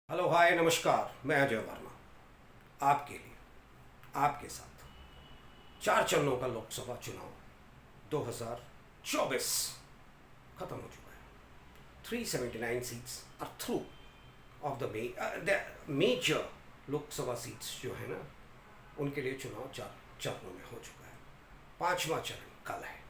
Hello hi नमस्कार। मैं अजय वर्मा आपके लिए आपके साथ चार चरणों का लोकसभा चुनाव 2024 खत्म हो चुका है। 379 seats are through of the major Lok Sabha seats जो है ना, उनके लिए चुनाव चार चरणों में हो चुका है। पांचवा चरण कल है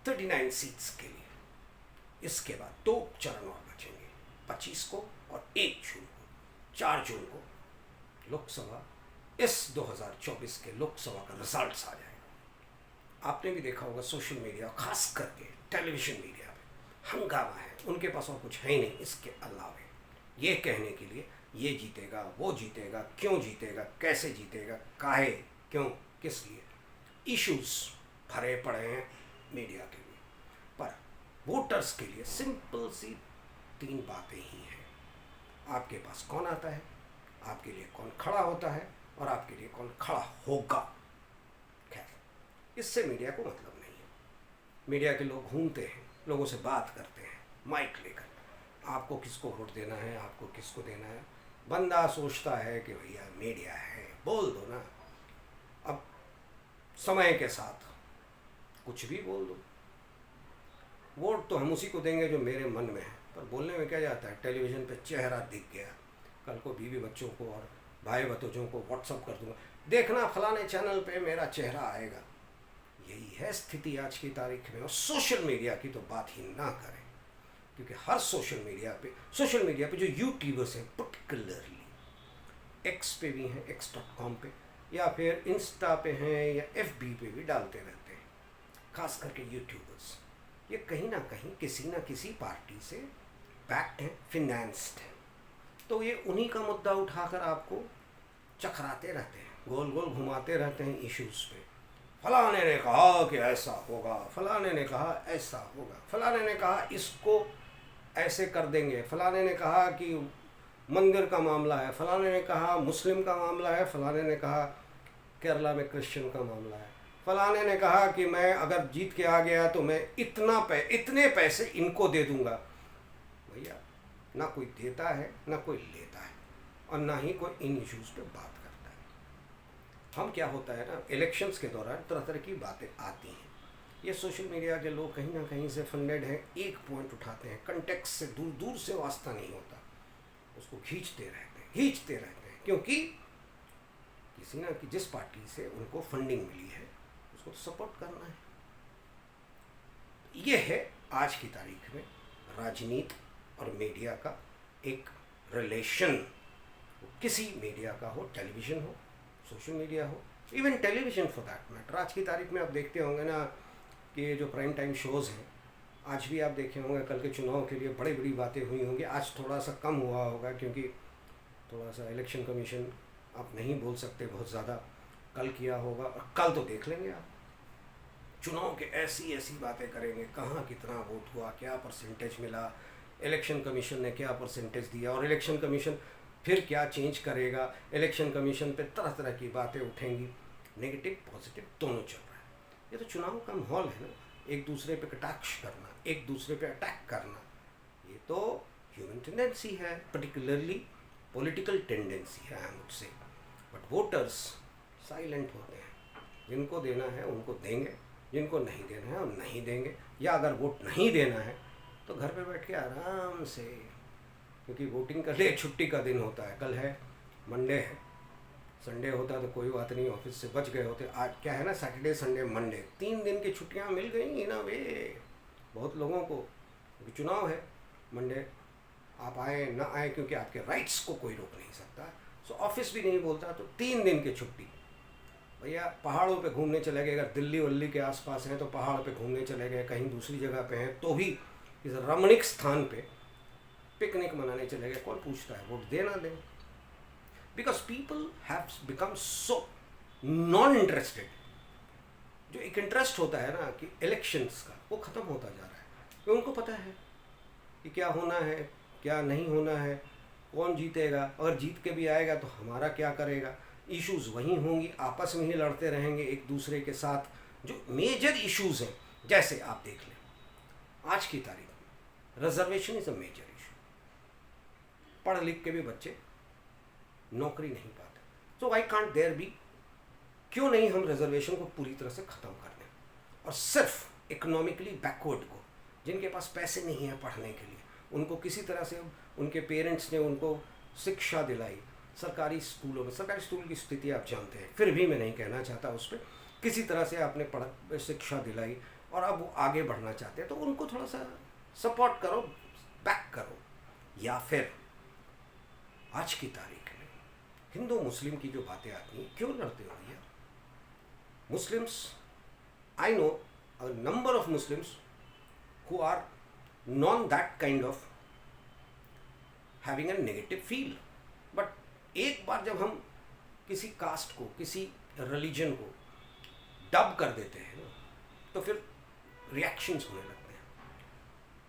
39 सीट्स के लिए। इसके बाद दो चरण और बचेंगे, 25 को और 1 जून को। 4 जून को लोकसभा इस 2024 के लोकसभा का रिजल्ट्स आ जाएगा। आपने भी देखा होगा सोशल मीडिया, खास करके टेलीविजन मीडिया पे हंगामा है। उनके पास और कुछ है ही नहीं इसके अलावे ये कहने के लिए ये जीतेगा, वो जीतेगा, क्यों जीतेगा, कैसे जीतेगा, काहे, क्यों, किस लिए इश्यूज भरे पड़े हैं मीडिया के लिए। पर वोटर्स के लिए सिंपल सी 3 बातें ही हैं। आपके पास कौन आता है, आपके लिए कौन खड़ा होता है और आपके लिए कौन खड़ा होगा। खैर, इससे मीडिया को मतलब नहीं है। मीडिया के लोग घूमते हैं, लोगों से बात करते हैं माइक लेकर। आपको किसको वोट देना है, आपको किसको देना है। बंदा सोचता है कि भैया मीडिया है, बोल दो ना। अब समय के साथ कुछ भी बोल दो। वोट तो हम उसी को देंगे जो मेरे मन में है। पर बोलने में क्या जाता है, टेलीविज़न पे चेहरा दिख गया, कल को बीवी बच्चों को और भाई भतीजों को व्हाट्सअप कर दूंगा, देखना फलाने चैनल पे मेरा चेहरा आएगा। यही है स्थिति आज की तारीख में। और सोशल मीडिया की तो बात ही ना करें, क्योंकि हर सोशल मीडिया पे जो यूट्यूबर्स हैं, पर्टिकुलरली एक्स पे भी हैं, x.com पे, या फिर इंस्टा पे हैं, या FB पे भी डालते रहते हैं। खास करके यूट्यूबर्स ये कहीं ना कहीं किसी ना किसी पार्टी से बैक्ड हैं, फिनेंस्ड हैं। तो ये उन्हीं का मुद्दा उठाकर आपको चकराते रहते हैं, गोल गोल घुमाते रहते हैं इश्यूज़ पे। फलाने ने कहा कि ऐसा होगा, फलाने ने कहा ऐसा होगा, फलाने ने कहा इसको ऐसे कर देंगे, फलाने ने कहा कि मंदिर का मामला है, फलाने ने कहा मुस्लिम का मामला है, फलाने ने कहा केरला में क्रिश्चियन का मामला है, फलाने ने कहा कि मैं अगर जीत के आ गया तो मैं इतने पैसे इनको दे दूंगा। भैया, ना कोई देता है ना कोई लेता है, और ना ही कोई इन इश्यूज़ पे बात करता है। हम क्या होता है ना, इलेक्शंस के दौरान तरह तरह की बातें आती हैं। ये सोशल मीडिया के लोग कहीं ना कहीं से फंडेड हैं, एक पॉइंट उठाते हैं, कंटेक्स्ट से दूर दूर से वास्ता नहीं होता, उसको खींचते रहते हैं, क्योंकि किसी ना कि जिस पार्टी से उनको फंडिंग मिली है उसको तो सपोर्ट करना है। ये है आज की तारीख में राजनीति और मीडिया का एक रिलेशन। किसी मीडिया का हो, टेलीविज़न हो, सोशल मीडिया हो, even television for that matter. आज की तारीख में आप देखते होंगे ना कि ये जो प्राइम टाइम शोज़ हैं, आज भी आप देखे होंगे, कल के चुनाव के लिए बड़ी बड़ी बातें हुई होंगी। आज थोड़ा सा कम हुआ होगा, क्योंकि थोड़ा सा इलेक्शन कमीशन आप नहीं बोल सकते बहुत ज़्यादा। कल किया होगा, और कल तो देख लेंगे आप, चुनाव के ऐसी बातें करेंगे, कहाँ कितना वोट हुआ, क्या परसेंटेज मिला, इलेक्शन कमीशन ने क्या परसेंटेज दिया, और इलेक्शन कमीशन फिर क्या चेंज करेगा। इलेक्शन कमीशन पे तरह तरह की बातें उठेंगी, नेगेटिव पॉजिटिव दोनों चल रहा है। ये तो चुनाव का माहौल है ना, एक दूसरे पे कटाक्ष करना, एक दूसरे पे अटैक करना, ये तो ह्यूमन टेंडेंसी है, पर्टिकुलरली पॉलिटिकल टेंडेंसी है, I would say. But voters silent होते हैं, जिनको देना है उनको देंगे, जिनको नहीं देना है हम नहीं देंगे। या अगर वोट नहीं देना है तो घर पे बैठ के आराम से, क्योंकि वोटिंग का लिए छुट्टी का दिन होता है। कल है मंडे है, संडे होता तो कोई बात नहीं, ऑफिस से बच गए होते। आज क्या है ना, सैटरडे संडे मंडे 3 दिन की छुट्टियां मिल गई ना वे बहुत लोगों को, क्योंकि चुनाव है। मंडे आप आए ना आए, क्योंकि आपके राइट्स को कोई रोक नहीं सकता, सो ऑफिस भी नहीं बोलता, तो 3 दिन की छुट्टी। भैया पहाड़ों पे घूमने चले गए, अगर दिल्ली वल्ली के आसपास हैं तो पहाड़ पे घूमने चले गए, कहीं दूसरी जगह पे हैं तो भी इस रमणीक स्थान पे पिकनिक मनाने चले गए, कौन पूछता है, वोट देना दें। Because people have become so non interested. जो एक इंटरेस्ट होता है ना कि इलेक्शंस का, वो ख़त्म होता जा रहा है। तो उनको पता है कि क्या होना है, क्या नहीं होना है, कौन जीतेगा, अगर जीत के भी आएगा तो हमारा क्या करेगा। इश्यूज़ वहीं होंगी, आपस में ही लड़ते रहेंगे एक दूसरे के साथ। जो मेजर इश्यूज़ हैं, जैसे आप देख लें आज की तारीख में reservation is a major issue. पढ़ लिख के भी बच्चे नौकरी नहीं पाते। So why can't there be, क्यों नहीं हम रिजर्वेशन को पूरी तरह से ख़त्म कर दें और सिर्फ इकोनॉमिकली बैकवर्ड को, जिनके पास पैसे नहीं हैं पढ़ने के लिए, उनको किसी तरह से उनके पेरेंट्स ने उनको शिक्षा दिलाई सरकारी स्कूलों में। सरकारी स्कूल की स्थिति आप जानते हैं, फिर भी मैं नहीं कहना चाहता उस पर, किसी तरह से आपने पढ़ शिक्षा दिलाई और अब वो आगे बढ़ना चाहते हैं, तो उनको थोड़ा सा सपोर्ट करो, बैक करो। या फिर आज की तारीख में हिंदू मुस्लिम की जो बातें आती हैं, क्यों लड़ते हो भैया? Muslims, I know a number of Muslims who are non that kind of having a negative feel, but एक बार जब हम किसी कास्ट को, किसी रिलीजन को डब कर देते हैं ना, तो फिर रिएक्शंस होने लगते हैं।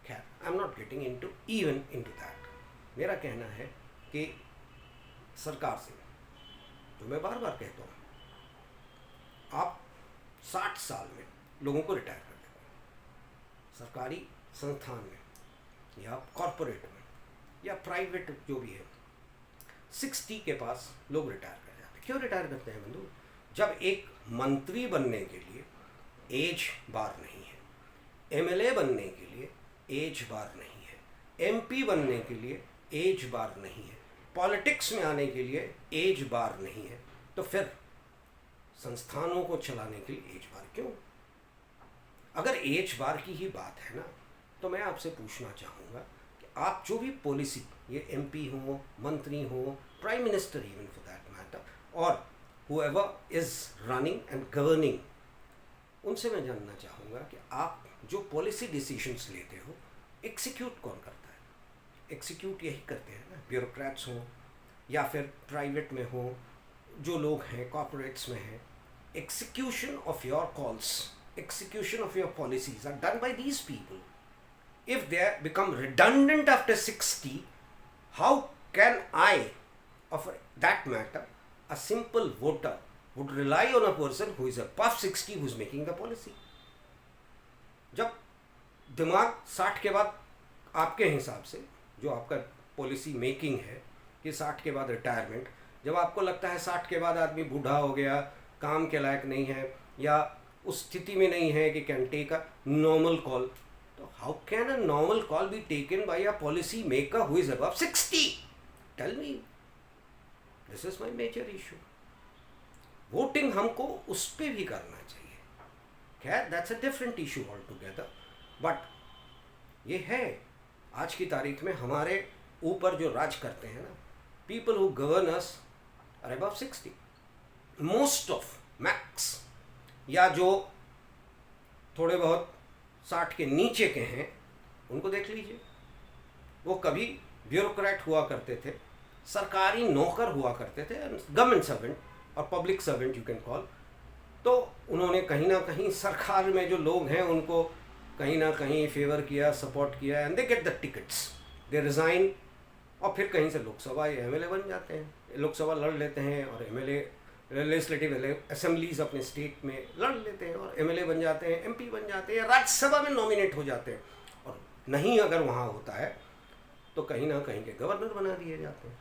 खैर, I am not getting into even into that. मेरा कहना है कि सरकार से, जो मैं बार बार कहता हूँ, आप 60 साल में लोगों को रिटायर कर देते हैं सरकारी संस्थान में या कॉरपोरेट में या प्राइवेट जो भी है। 60 के पास लोग रिटायर कर जाते हैं। क्यों रिटायर करते हैं बंधु? जब एक मंत्री बनने के लिए एज बार नहीं है, एमएलए बनने के लिए एज बार नहीं है, एमपी बनने के लिए एज बार नहीं है, पॉलिटिक्स में आने के लिए एज बार नहीं है, तो फिर संस्थानों को चलाने के लिए एज बार क्यों? अगर एज बार की ही बात है ना, तो मैं आपसे पूछना चाहूँगा कि आप जो भी पॉलिसी, ये एमपी हो, मंत्री हो, prime minister even for that matter, और whoever is running and governing, उनसे मैं जानना चाहूँगा कि आप जो पॉलिसी डिसीजंस लेते हो, एग्जीक्यूट कौन करता है? एग्जीक्यूट यही करते हैं ना, ब्यूरोक्रेट्स हों या फिर प्राइवेट में हो, जो लोग हैं कॉर्पोरेट्स में हैं। execution of your calls, execution of your policies are done by these people. If they become redundant after 60, how can I, of that matter, a simple voter, would rely on a person who is above 60 who is making the policy? जब दिमाग 60 के बाद, आपके हिसाब से जो आपका policy making है कि 60 के बाद रिटायरमेंट, जब आपको लगता है 60 के बाद आदमी बूढ़ा हो गया, काम के लायक नहीं है या उस स्थिति में नहीं है कि can take a normal call, तो how can a normal call be taken by a policy maker who is above 60? Tell me, this is my major issue. Voting हमको उस पर भी करना चाहिए। खैर, that's a different issue all together, but ये है आज की तारीख में हमारे ऊपर जो राज करते हैं ना, people who govern us are above 60। Most of max, या जो थोड़े बहुत 60 के नीचे के हैं, उनको देख लीजिए, वो कभी ब्यूरोक्रेट हुआ करते थे, सरकारी नौकर हुआ करते थे, गवर्नमेंट सर्वेंट और public servant you can call. तो उन्होंने कहीं ना कहीं सरकार में जो लोग हैं उनको कहीं ना कहीं फेवर किया, सपोर्ट किया, and they get the tickets, they resign, और फिर कहीं से लोकसभा या एमएलए बन जाते हैं, लोकसभा लड़ लेते हैं और एमएलए लेजिस्लेटिव असेंबलीज अपने स्टेट में लड़ लेते हैं और एमएलए बन जाते हैं, एमपी बन जाते हैं, राज्यसभा में नॉमिनेट हो जाते हैं, और नहीं अगर वहाँ होता है तो कहीं ना कहीं के गवर्नर बना दिए जाते हैं।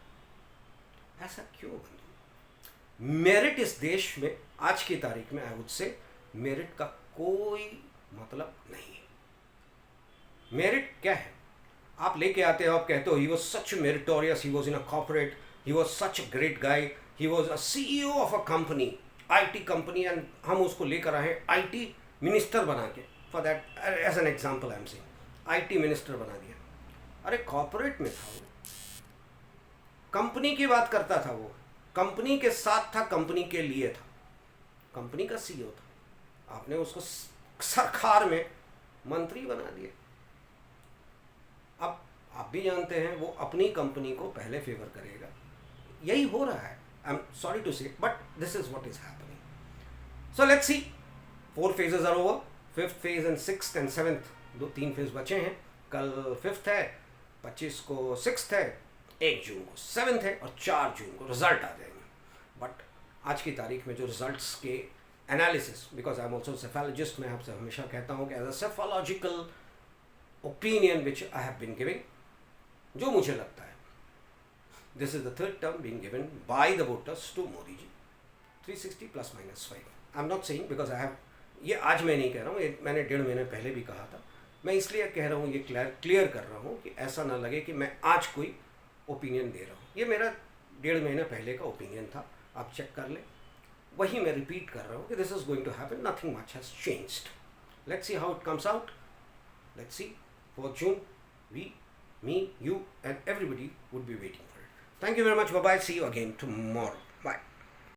ऐसा क्यों बंधु? मेरिट इस देश में आज की तारीख में, आई वुड से, मेरिट का कोई मतलब नहीं है। मेरिट क्या है? आप लेके आते हो, आप कहते हो he was such meritorious, he was in a corporate, he was such a great guy, he was a CEO of a company, IT company, and हम उसको लेकर आए IT मिनिस्टर बना के, for that as an example I am saying, IT minister बना दिया। अरे corporate में था वो, कंपनी की बात करता था, वो कंपनी के साथ था, कंपनी के लिए था, कंपनी का CEO था, आपने उसको सरकार में मंत्री बना दिया। अब आप भी जानते हैं वो अपनी कंपनी को पहले फेवर करेगा, यही हो रहा है। I am sorry to say, but this is what is happening. So let's see, 4 phases are over, 5th phase and 6th and 7th, 3 phase बचे हैं। कल 5th है, 25 को 6th है, 1 जून को 7th है और 4 जून को रिजल्ट आ जाएंगे। बट आज की तारीख में जो रिजल्ट्स के analysis, because I am also psephologist, मैं आपसे हमेशा कहता हूँ कि as a psephological opinion which I have been giving, जो मुझे लगता है This is the third term being given by the voters to Modi ji. 360 plus minus 5. I am not saying because I have, ये आज मैं नहीं कह रहा हूँ, ये मैंने 1.5 महीने पहले भी कहा था. मैं इसलिए कह रहा हूँ, ये क्लियर कर रहा हूँ कि ऐसा ना लगे कि मैं आज कोई ओपिनियन दे रहा हूँ. ये मेरा 1.5 महीने पहले का ओपिनियन था, आप चेक कर लें. वही मैं रिपीट कर रहा हूँ कि this is going to happen, nothing much has changed. Let's see how it comes out. Let's see. For June we, me, you and everybody would be waiting for it. Thank you very much. Bye bye. See you again tomorrow. Bye.